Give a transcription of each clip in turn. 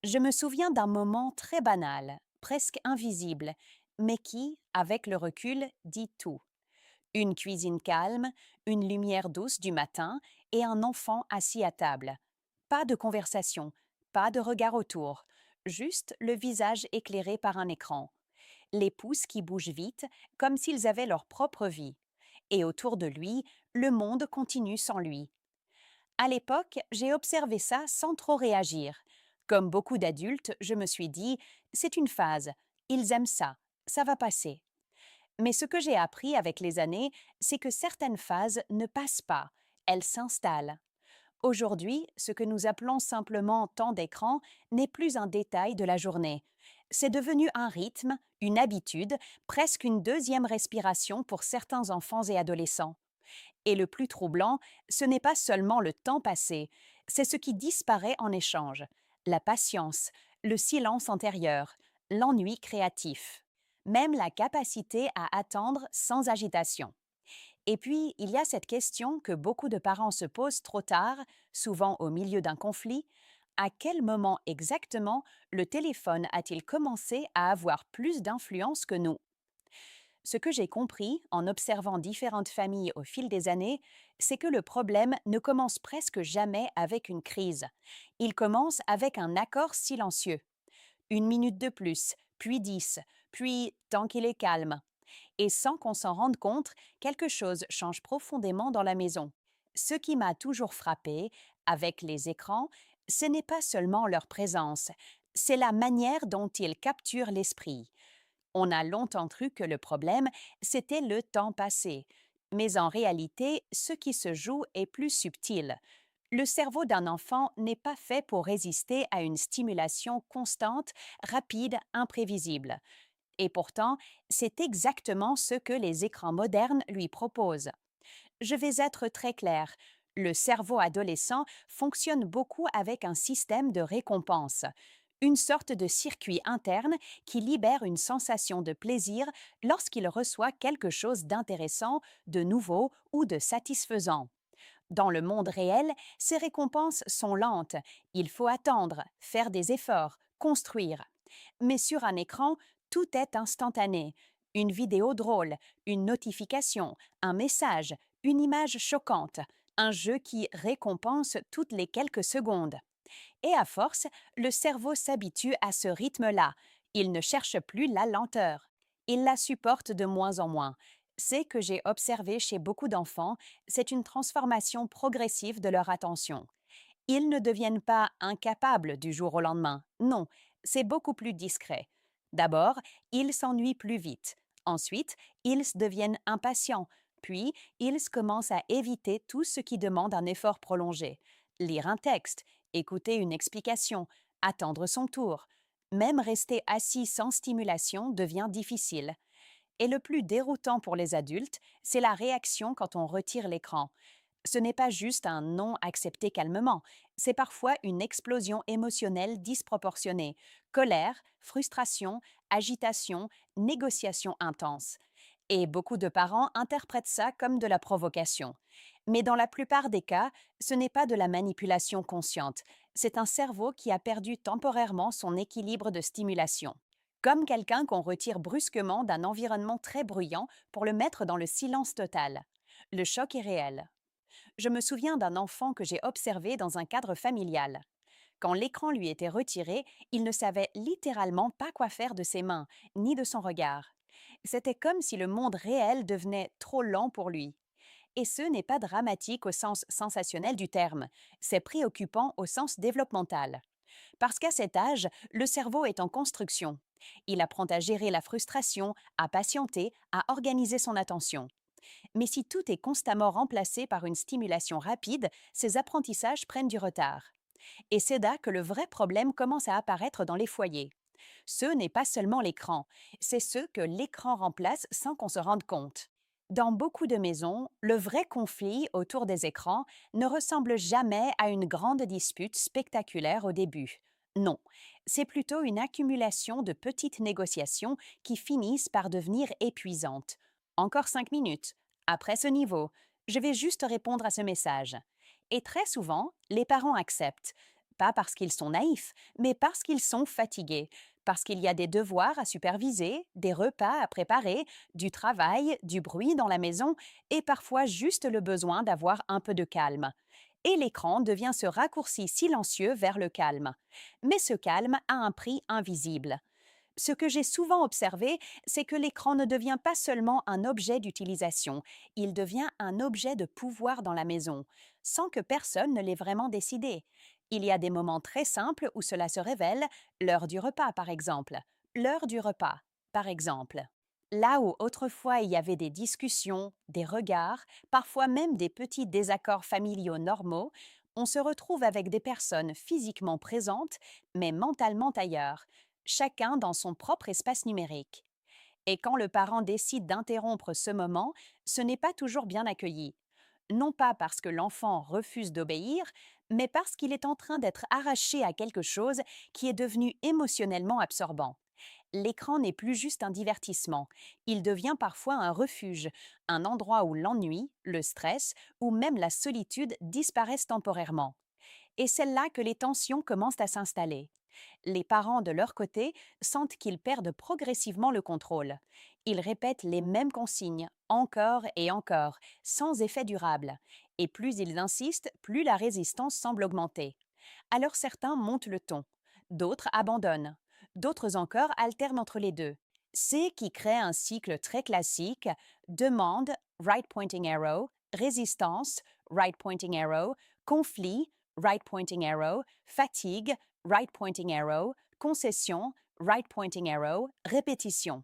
Je me souviens d'un moment très banal, presque invisible, mais qui, avec le recul, dit tout. Une cuisine calme, une lumière douce du matin et un enfant assis à table. Pas de conversation, pas de regard autour, juste le visage éclairé par un écran. Les pouces qui bougent vite, comme s'ils avaient leur propre vie. Et autour de lui, le monde continue sans lui. À l'époque, j'ai observé ça sans trop réagir. Comme beaucoup d'adultes, je me suis dit, c'est une phase, ils aiment ça, ça va passer. Mais ce que j'ai appris avec les années, c'est que certaines phases ne passent pas, elles s'installent. Aujourd'hui, ce que nous appelons simplement temps d'écran n'est plus un détail de la journée. C'est devenu un rythme, une habitude, presque une deuxième respiration pour certains enfants et adolescents. Et le plus troublant, ce n'est pas seulement le temps passé, c'est ce qui disparaît en échange, la patience, le silence antérieur, l'ennui créatif, même la capacité à attendre sans agitation. Et puis, il y a cette question que beaucoup de parents se posent trop tard, souvent au milieu d'un conflit. À quel moment exactement le téléphone a-t-il commencé à avoir plus d'influence que nous? Ce que j'ai compris en observant différentes familles au fil des années, c'est que le problème ne commence presque jamais avec une crise. Il commence avec un accord silencieux. Une minute de plus, puis 10, puis tant qu'il est calme. Et sans qu'on s'en rende compte, quelque chose change profondément dans la maison. Ce qui m'a toujours frappé avec les écrans, ce n'est pas seulement leur présence, c'est la manière dont ils capturent l'esprit. On a longtemps cru que le problème, c'était le temps passé. Mais en réalité, ce qui se joue est plus subtil. Le cerveau d'un enfant n'est pas fait pour résister à une stimulation constante, rapide, imprévisible. Et pourtant, c'est exactement ce que les écrans modernes lui proposent. Je vais être très claire. Le cerveau adolescent fonctionne beaucoup avec un système de récompense, une sorte de circuit interne qui libère une sensation de plaisir lorsqu'il reçoit quelque chose d'intéressant, de nouveau ou de satisfaisant. Dans le monde réel, ces récompenses sont lentes. Il faut attendre, faire des efforts, construire. Mais sur un écran, tout est instantané. Une vidéo drôle, une notification, un message, une image choquante, un jeu qui récompense toutes les quelques secondes. Et à force, le cerveau s'habitue à ce rythme-là. Il ne cherche plus la lenteur. Il la supporte de moins en moins. C'est que j'ai observé chez beaucoup d'enfants, c'est une transformation progressive de leur attention. Ils ne deviennent pas incapables du jour au lendemain. Non, c'est beaucoup plus discret. D'abord, ils s'ennuient plus vite. Ensuite, ils deviennent impatients. Puis, ils commencent à éviter tout ce qui demande un effort prolongé. Lire un texte, écouter une explication, attendre son tour. Même rester assis sans stimulation devient difficile. Et le plus déroutant pour les adultes, c'est la réaction quand on retire l'écran. Ce n'est pas juste un non accepté calmement, c'est parfois une explosion émotionnelle disproportionnée. Colère, frustration, agitation, négociation intense. Et beaucoup de parents interprètent ça comme de la provocation. Mais dans la plupart des cas, ce n'est pas de la manipulation consciente, c'est un cerveau qui a perdu temporairement son équilibre de stimulation. Comme quelqu'un qu'on retire brusquement d'un environnement très bruyant pour le mettre dans le silence total. Le choc est réel. Je me souviens d'un enfant que j'ai observé dans un cadre familial. Quand l'écran lui était retiré, il ne savait littéralement pas quoi faire de ses mains, ni de son regard. C'était comme si le monde réel devenait trop lent pour lui. Et ce n'est pas dramatique au sens sensationnel du terme, c'est préoccupant au sens développemental. Parce qu'à cet âge, le cerveau est en construction. Il apprend à gérer la frustration, à patienter, à organiser son attention. Mais si tout est constamment remplacé par une stimulation rapide, ces apprentissages prennent du retard. Et c'est là que le vrai problème commence à apparaître dans les foyers. Ce n'est pas seulement l'écran, c'est ce que l'écran remplace sans qu'on se rende compte. Dans beaucoup de maisons, le vrai conflit autour des écrans ne ressemble jamais à une grande dispute spectaculaire au début. Non, c'est plutôt une accumulation de petites négociations qui finissent par devenir épuisantes. Encore 5 minutes. Après ce niveau, je vais juste répondre à ce message. Et très souvent, les parents acceptent. pas parce qu'ils sont naïfs, mais parce qu'ils sont fatigués, parce qu'il y a des devoirs à superviser, des repas à préparer, du travail, du bruit dans la maison et parfois juste le besoin d'avoir un peu de calme. Et l'écran devient ce raccourci silencieux vers le calme. Mais ce calme a un prix invisible. Ce que j'ai souvent observé, c'est que l'écran ne devient pas seulement un objet d'utilisation, il devient un objet de pouvoir dans la maison, sans que personne ne l'ait vraiment décidé. Il y a des moments très simples où cela se révèle, l'heure du repas par exemple. L'heure du repas, par exemple. Là où autrefois il y avait des discussions, des regards, parfois même des petits désaccords familiaux normaux, on se retrouve avec des personnes physiquement présentes, mais mentalement ailleurs, chacun dans son propre espace numérique. Et quand le parent décide d'interrompre ce moment, ce n'est pas toujours bien accueilli. Non pas parce que l'enfant refuse d'obéir, mais parce qu'il est en train d'être arraché à quelque chose qui est devenu émotionnellement absorbant. L'écran n'est plus juste un divertissement, il devient parfois un refuge, un endroit où l'ennui, le stress ou même la solitude disparaissent temporairement. Et c'est là que les tensions commencent à s'installer. Les parents, de leur côté, sentent qu'ils perdent progressivement le contrôle. Ils répètent les mêmes consignes, encore et encore, sans effet durable. Et plus ils insistent, plus la résistance semble augmenter. Alors certains montent le ton, d'autres abandonnent, d'autres encore alternent entre les deux. C'est qui crée un cycle très classique: demande, right pointing arrow, résistance, right pointing arrow, conflit, right pointing arrow, fatigue, right pointing arrow, concession, right pointing arrow, répétition.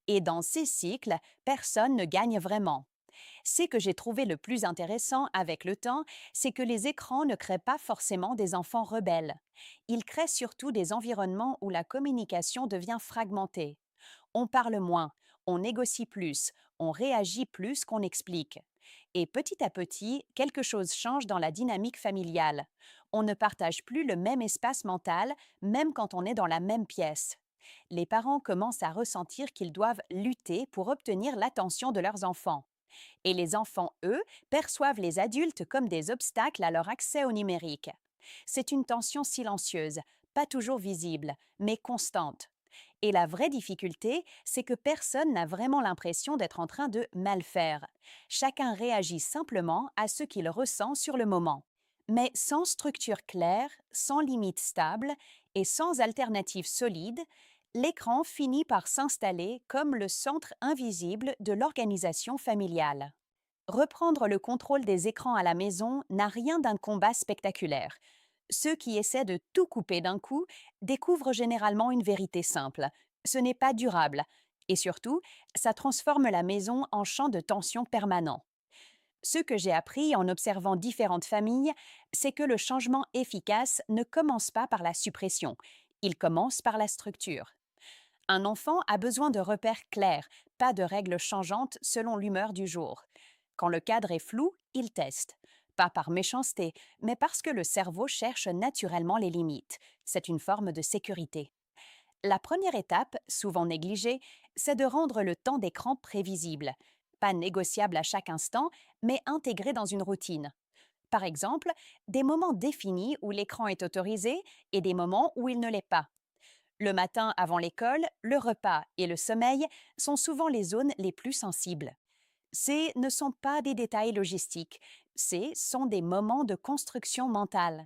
Et dans ces cycles, personne ne gagne vraiment. Ce que j'ai trouvé le plus intéressant avec le temps, c'est que les écrans ne créent pas forcément des enfants rebelles. Ils créent surtout des environnements où la communication devient fragmentée. On parle moins, on négocie plus, on réagit plus qu'on explique. Et petit à petit, quelque chose change dans la dynamique familiale. On ne partage plus le même espace mental, même quand on est dans la même pièce. Les parents commencent à ressentir qu'ils doivent lutter pour obtenir l'attention de leurs enfants. Et les enfants, eux, perçoivent les adultes comme des obstacles à leur accès au numérique. C'est une tension silencieuse, pas toujours visible, mais constante. Et la vraie difficulté, c'est que personne n'a vraiment l'impression d'être en train de mal faire. Chacun réagit simplement à ce qu'il ressent sur le moment. Mais sans structure claire, sans limite stable et sans alternative solide, l'écran finit par s'installer comme le centre invisible de l'organisation familiale. Reprendre le contrôle des écrans à la maison n'a rien d'un combat spectaculaire. Ceux qui essaient de tout couper d'un coup découvrent généralement une vérité simple: ce n'est pas durable. Et surtout, ça transforme la maison en champ de tension permanent. Ce que j'ai appris en observant différentes familles, c'est que le changement efficace ne commence pas par la suppression, il commence par la structure. Un enfant a besoin de repères clairs, pas de règles changeantes selon l'humeur du jour. Quand le cadre est flou, il teste. Pas par méchanceté, mais parce que le cerveau cherche naturellement les limites. C'est une forme de sécurité. La première étape, souvent négligée, c'est de rendre le temps d'écran prévisible. Pas négociable à chaque instant, mais intégré dans une routine. Par exemple, des moments définis où l'écran est autorisé et des moments où il ne l'est pas. Le matin avant l'école, le repas et le sommeil sont souvent les zones les plus sensibles. Ces ne sont pas des détails logistiques, ces sont des moments de construction mentale.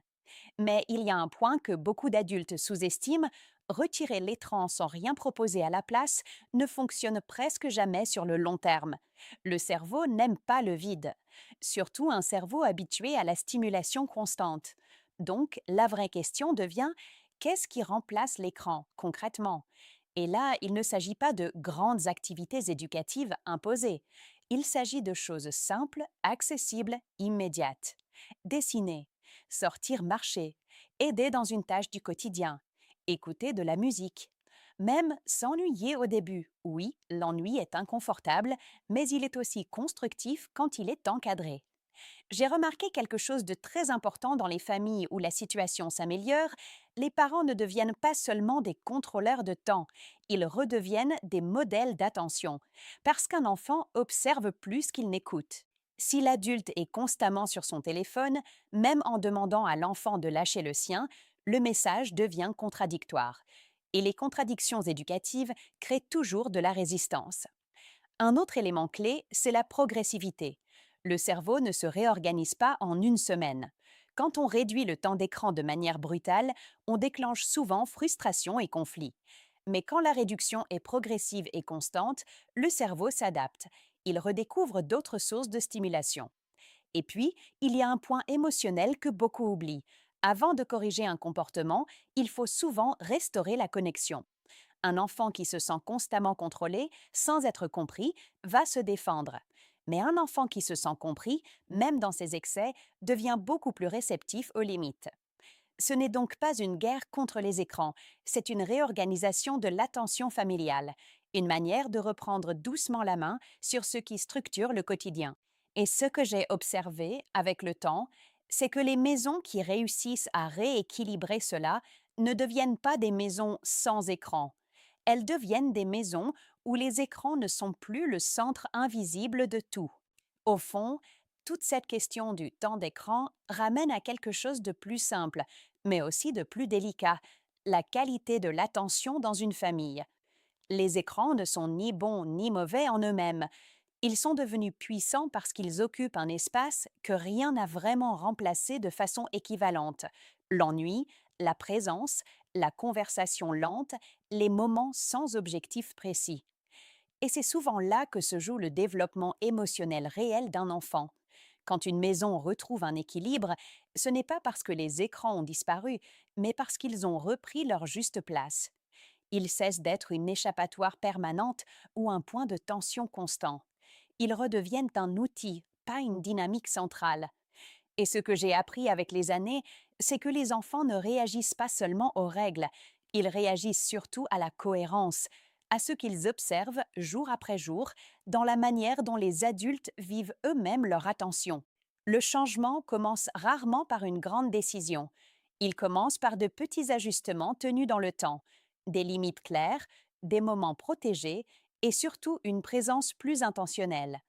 Mais il y a un point que beaucoup d'adultes sous-estiment: retirer l'écran sans rien proposer à la place ne fonctionne presque jamais sur le long terme. Le cerveau n'aime pas le vide, surtout un cerveau habitué à la stimulation constante. Donc, la vraie question devient: qu'est-ce qui remplace l'écran concrètement? Et là, il ne s'agit pas de grandes activités éducatives imposées. Il s'agit de choses simples, accessibles, immédiates. Dessiner, sortir marcher, aider dans une tâche du quotidien, écouter de la musique. Même s'ennuyer au début. Oui, l'ennui est inconfortable, mais il est aussi constructif quand il est encadré. J'ai remarqué quelque chose de très important dans les familles où la situation s'améliore: les parents ne deviennent pas seulement des contrôleurs de temps, ils redeviennent des modèles d'attention, parce qu'un enfant observe plus qu'il n'écoute. Si l'adulte est constamment sur son téléphone, même en demandant à l'enfant de lâcher le sien, le message devient contradictoire. Et les contradictions éducatives créent toujours de la résistance. Un autre élément clé, c'est la progressivité. Le cerveau ne se réorganise pas en une semaine. Quand on réduit le temps d'écran de manière brutale, on déclenche souvent frustration et conflit. Mais quand la réduction est progressive et constante, le cerveau s'adapte. Il redécouvre d'autres sources de stimulation. Et puis, il y a un point émotionnel que beaucoup oublient. Avant de corriger un comportement, il faut souvent restaurer la connexion. Un enfant qui se sent constamment contrôlé, sans être compris, va se défendre. Mais un enfant qui se sent compris, même dans ses excès, devient beaucoup plus réceptif aux limites. Ce n'est donc pas une guerre contre les écrans, c'est une réorganisation de l'attention familiale, une manière de reprendre doucement la main sur ce qui structure le quotidien. Et ce que j'ai observé avec le temps, c'est que les maisons qui réussissent à rééquilibrer cela ne deviennent pas des maisons sans écran. Elles deviennent des maisons où les écrans ne sont plus le centre invisible de tout. Au fond, toute cette question du temps d'écran ramène à quelque chose de plus simple, mais aussi de plus délicat, la qualité de l'attention dans une famille. Les écrans ne sont ni bons ni mauvais en eux-mêmes. Ils sont devenus puissants parce qu'ils occupent un espace que rien n'a vraiment remplacé de façon équivalente. L'ennui, la présence, la conversation lente, les moments sans objectif précis. Et c'est souvent là que se joue le développement émotionnel réel d'un enfant. Quand une maison retrouve un équilibre, ce n'est pas parce que les écrans ont disparu, mais parce qu'ils ont repris leur juste place. Ils cessent d'être une échappatoire permanente ou un point de tension constant. Ils redeviennent un outil, pas une dynamique centrale. Et ce que j'ai appris avec les années, c'est que les enfants ne réagissent pas seulement aux règles, ils réagissent surtout à la cohérence, à ce qu'ils observent jour après jour dans la manière dont les adultes vivent eux-mêmes leur attention. Le changement commence rarement par une grande décision. Il commence par de petits ajustements tenus dans le temps, des limites claires, des moments protégés et surtout une présence plus intentionnelle.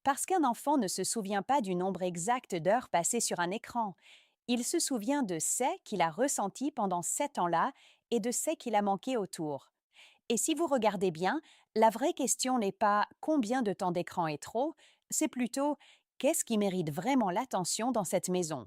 Parce qu'un enfant ne se souvient pas du nombre exact d'heures passées sur un écran. Il se souvient de ce qu'il a ressenti pendant cet temps-là et de ce qu'il a manqué autour. Et si vous regardez bien, la vraie question n'est pas combien de temps d'écran est trop, c'est plutôt qu'est-ce qui mérite vraiment l'attention dans cette maison.